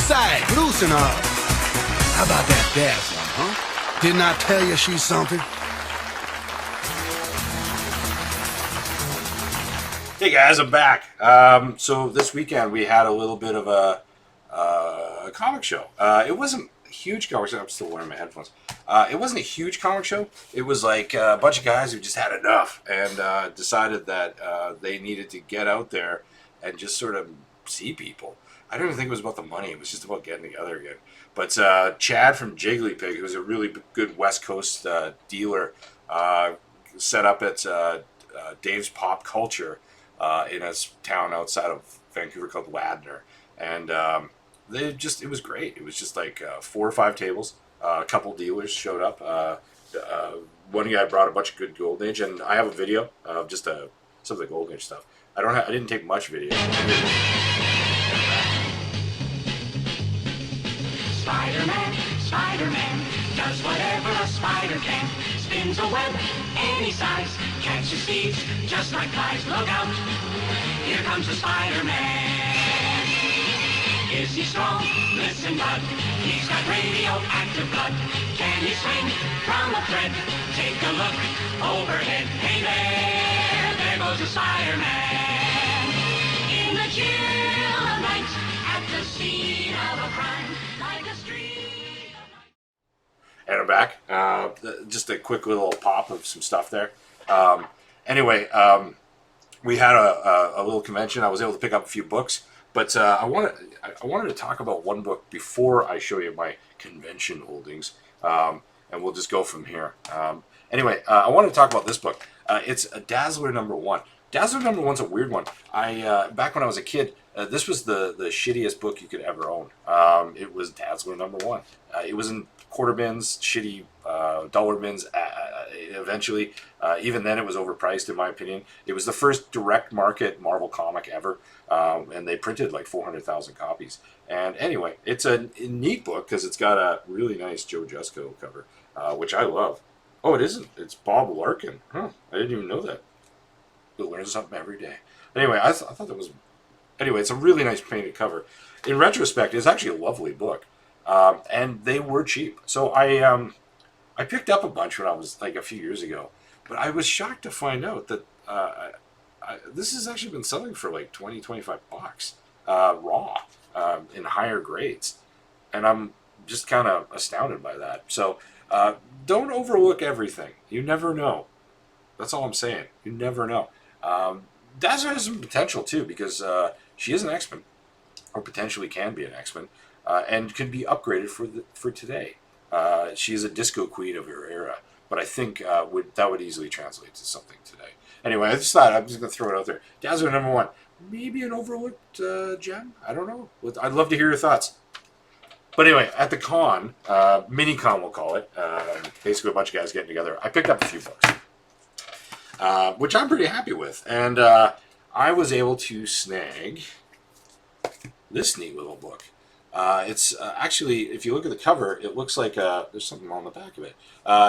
sag, loosen up. How about that Dazzler, huh? Didn't I tell you she's something? Hey guys, I'm back. So this weekend we had a little bit of a comic show. It wasn't a huge comic show. I'm still wearing my headphones. It wasn't a huge comic show. It was like a bunch of guys who just had enough and decided that they needed to get out there and just sort of see people. I don't even think it was about the money. It was just about getting together again. But Chad from Jiggly Pig, who's a really good West Coast dealer, set up at Dave's Pop Culture in a town outside of Vancouver called Ladner. And it was great. It was just like 4 or 5 tables. A couple dealers showed up. One guy brought a bunch of good Golden Age, and I have a video of just some of the Golden Age stuff. I didn't take much video. Spider-Man does whatever a spider can. Spins a web any size, catches thieves just like flies. Look out, here comes the Spider-Man. Is he strong? Listen, bud, he's got radioactive blood. Can he swing from a thread? Take a look overhead. Hey there goes the Spider-Man. In the chill of night, at the scene of a crime, like a streak of light. And I'm back. Just a quick little pop of some stuff there. Anyway, we had a little convention. I was able to pick up a few books, but I wanted to talk about one book before I show you my convention holdings, and we'll just go from here. Anyway, I wanted to talk about this book. It's a Dazzler #1. Dazzler #1's a weird one. Back when I was a kid, this was the shittiest book you could ever own. It was Dazzler #1. It was in quarter bins, shitty dollar bins. Eventually, even then, it was overpriced in my opinion. It was the first direct market Marvel comic ever, and they printed like 400,000 copies. And anyway, it's a neat book because it's got a really nice Joe Jusko cover, which I love. Oh, it isn't. It's Bob Larkin. Huh? I didn't even know that. You learn something every day. Anyway, I thought that was. Anyway, it's a really nice painted cover. In retrospect, it's actually a lovely book. And they were cheap. So I picked up a bunch when I was like a few years ago, but I was shocked to find out that this has actually been selling for like 20, 25 bucks raw in higher grades. And I'm just kind of astounded by that. So don't overlook everything. You never know. That's all I'm saying. You never know. Dazzler has some potential too because she is an X-Men, or potentially can be an X-Men. And can be upgraded for today. She is a disco queen of her era, but I think that would easily translate to something today. Anyway, I just thought I'm just going to throw it out there. Dazzler #1, maybe an overlooked gem. I don't know. I'd love to hear your thoughts. But anyway, at the con, mini con we'll call it, basically a bunch of guys getting together. I picked up a few books, which I'm pretty happy with, and I was able to snag this neat little book. It's actually, if you look at the cover, it looks like there's something on the back of it.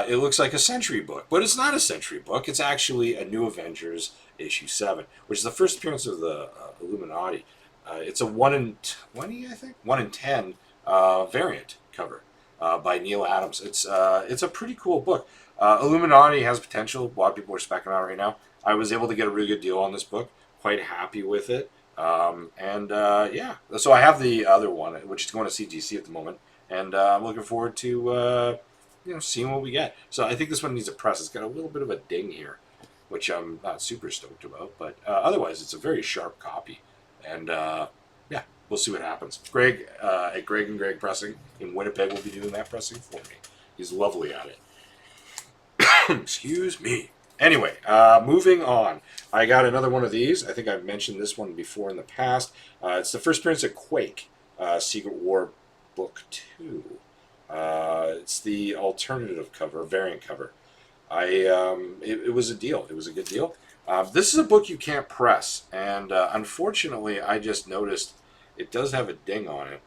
It looks like a Century book, but it's not a Century book. It's actually a New Avengers issue 7, which is the first appearance of the Illuminati. It's a 1 in 20, I think, 1 in 10 variant cover by Neil Adams. It's a pretty cool book. Illuminati has potential. A lot of people are specking out right now. I was able to get a really good deal on this book. Quite happy with it. Yeah, so I have the other one, which is going to CGC at the moment, and I'm looking forward to seeing what we get. So I think this one needs a press. It's got a little bit of a ding here, which I'm not super stoked about, but otherwise it's a very sharp copy, and yeah, we'll see what happens. Greg at Greg and Greg Pressing in Winnipeg will be doing that pressing for me. He's lovely at it. Excuse me. Anyway, moving on. I got another one of these. I think I've mentioned this one before in the past. It's the first appearance of Quake, Secret War Book 2. It's the alternative cover, variant cover. It was a deal. It was a good deal. This is a book you can't press, and unfortunately, I just noticed it does have a ding on it.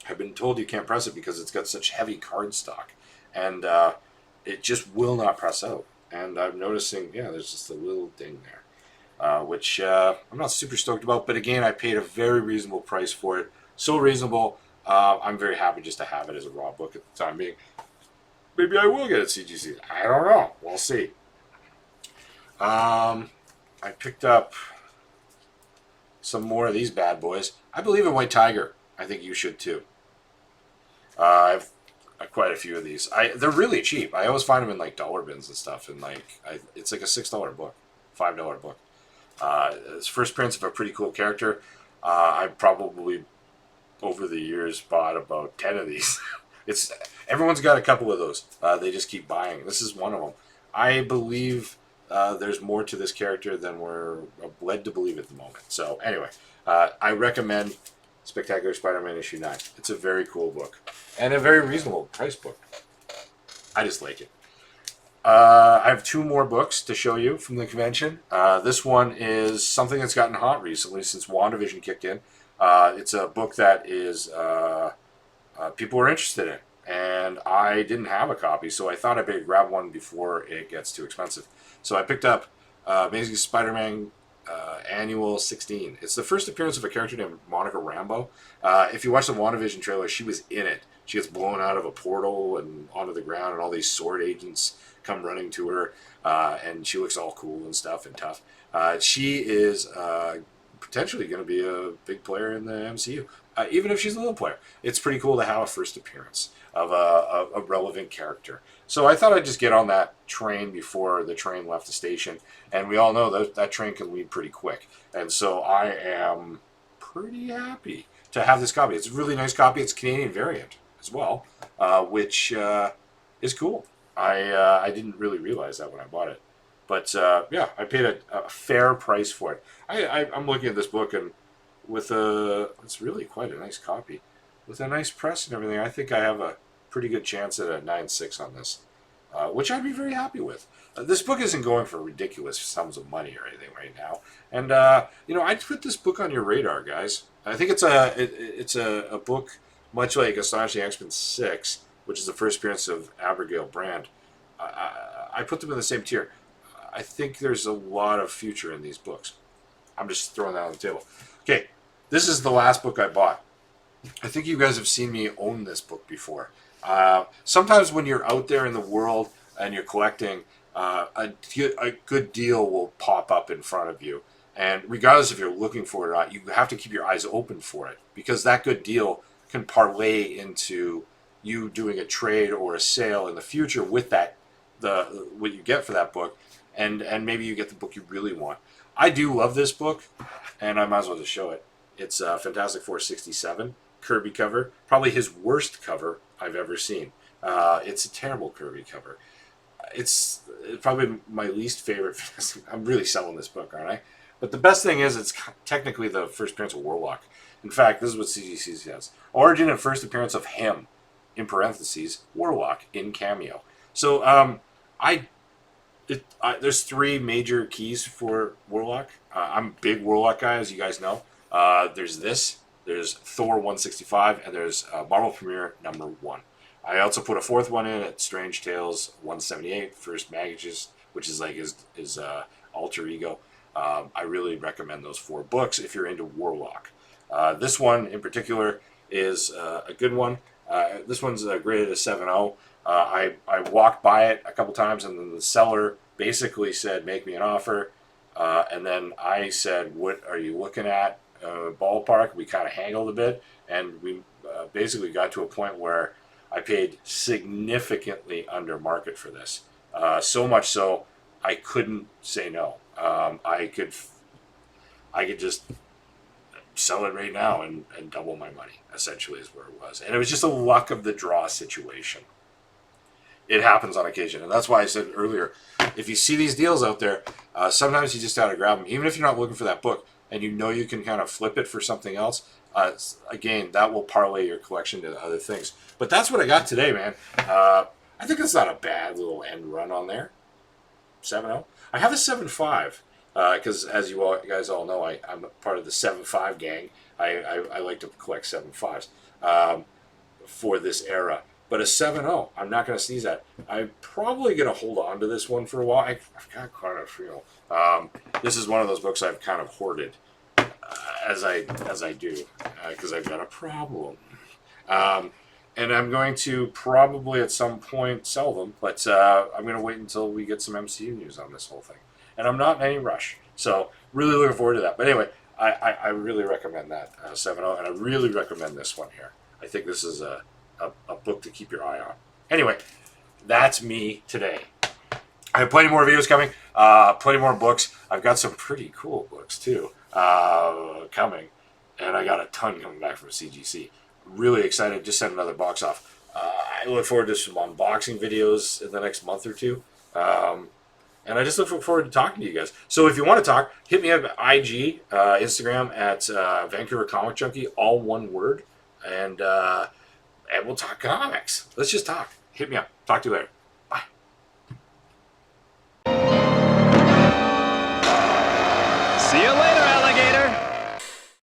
I've been told you can't press it because it's got such heavy cardstock, and it just will not press out. And I'm noticing, yeah, there's just a little ding there, which I'm not super stoked about. But again, I paid a very reasonable price for it. So reasonable, I'm very happy just to have it as a raw book at the time being. Maybe I will get it CGC. I don't know. We'll see. I picked up some more of these bad boys. I believe in White Tiger. I think you should too. I've quite a few of these. They're really cheap. I always find them in like dollar bins and stuff, and it's like a $6 book, $5 book. It's first appearance of a pretty cool character. I probably over the years bought about 10 of these. Everyone's got a couple of those. They just keep buying. This is one of them. I believe there's more to this character than we're led to believe at the moment. So anyway, I recommend Spectacular Spider-Man issue 9. It's a very cool book and a very reasonable price book. I just like it. I have 2 more books to show you from the convention. This one is something that's gotten hot recently since WandaVision kicked in. It's a book that is people are interested in, and I didn't have a copy, so I thought I better grab one before it gets too expensive. So I picked up Amazing Spider-Man Annual 16. It's the first appearance of a character named Monica Rambeau. If you watch the WandaVision trailer, she was in it. She gets blown out of a portal and onto the ground, and all these sword agents come running to her, and she looks all cool and stuff and tough. She is potentially going to be a big player in the MCU, even if she's a little player. It's pretty cool to have a first appearance of a relevant character. So I thought I'd just get on that train before the train left the station, and we all know that train can leave pretty quick. And so I am pretty happy to have this copy. It's a really nice copy. It's a Canadian variant as well, which is cool. I didn't really realize that when I bought it. But yeah, I paid a fair price for it. I'm looking at this book, and it's really quite a nice copy. With a nice press and everything, I think I have a pretty good chance at a 9.6 on this, which I'd be very happy with. This book isn't going for ridiculous sums of money or anything right now. And, I'd put this book on your radar, guys. I think it's a book much like Astonishing X-Men 6, which is the first appearance of Abigail Brand. I put them in the same tier. I think there's a lot of future in these books. I'm just throwing that on the table. Okay, this is the last book I bought. I think you guys have seen me own this book before. Sometimes when you're out there in the world and you're collecting, a good deal will pop up in front of you. And regardless if you're looking for it or not, you have to keep your eyes open for it, because that good deal can parlay into you doing a trade or a sale in the future with what you get for that book, and maybe you get the book you really want. I do love this book, and I might as well just show it. It's Fantastic Four 67 Kirby cover, probably his worst cover I've ever seen. It's a terrible Kirby cover. It's probably my least favorite. I'm really selling this book, aren't I? But the best thing is it's technically the first appearance of Warlock. In fact, this is what CGC says. Origin and first appearance of him, in parentheses, Warlock, in cameo. So there's 3 major keys for Warlock. I'm a big Warlock guy, as you guys know. There's Thor 165, and there's Marvel Premiere number 1. I also put a 4th one in at Strange Tales 178, First Magus, which is like his alter ego. I really recommend those 4 books if you're into Warlock. This one in particular is a good one. This one's graded a 7.0. I walked by it a couple times, and then the seller basically said, make me an offer. And then I said, what are you looking at? Ballpark. We kind of haggled a bit, and we basically got to a point where I paid significantly under market for this. So much so, I couldn't say no. I could just sell it right now and double my money, essentially, is where it was. And it was just a luck of the draw situation. It happens on occasion. And that's why I said earlier, if you see these deals out there, sometimes you just got to grab them. Even if you're not looking for that book and you know you can kind of flip it for something else, again, that will parlay your collection to other things. But that's what I got today, man. I think that's not a bad little end run on there. 7.0. I have a 7.5 because, as you guys all know, I'm a part of the 7.5 gang. I like to collect 7.5s for this era. But a 7.0, I'm not going to sneeze at. I'm probably going to hold on to this one for a while. I've got quite a feel. This is one of those books I've kind of hoarded, as I do, because I've got a problem. And I'm going to probably at some point sell them, but I'm going to wait until we get some MCU news on this whole thing. And I'm not in any rush. So really looking forward to that. But anyway, I really recommend that 7.0, and I really recommend this one here. I think this is a book to keep your eye on. Anyway, that's me today. I have plenty more videos coming, plenty more books. I've got some pretty cool books too coming, and I got a ton coming back from CGC. Really excited. Just sent another box off. I look forward to some unboxing videos in the next month or two. And I just look forward to talking to you guys. So if you want to talk, hit me up at IG, Instagram at Vancouver Comic Junkie, all one word, and we'll talk comics. Let's just talk. Hit me up. Talk to you later. Bye. See you later.